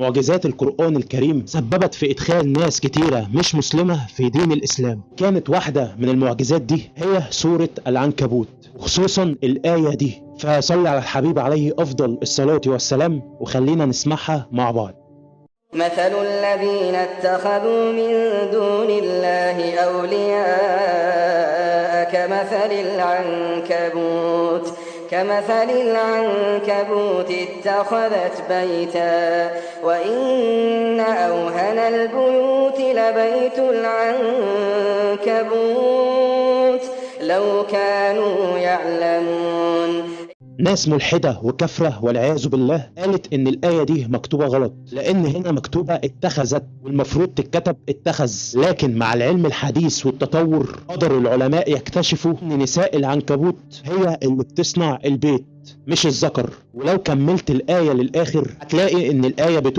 معجزات القرآن الكريم سببت في إدخال ناس كتيرة مش مسلمة في دين الإسلام. كانت واحدة من المعجزات دي هي سورة العنكبوت، وخصوصا الآية دي. فصلي على الحبيب عليه أفضل الصلاة والسلام وخلينا نسمعها مع بعض. مثل الذين اتخذوا من دون الله أولياء كمثل العنكبوت اتخذت بيتا وإن أوهن البيوت لبيت العنكبوت لو كانوا يعلمون. ناس ملحدة وكفرة والعياذ بالله قالت ان الآية دي مكتوبة غلط، لان هنا مكتوبة اتخذت والمفروض تتكتب اتخذ. لكن مع العلم الحديث والتطور قدر العلماء يكتشفوا ان نساء العنكبوت هي اللي بتصنع البيت مش الذكر. ولو كملت الآية للآخر هتلاقي ان الآية بتقول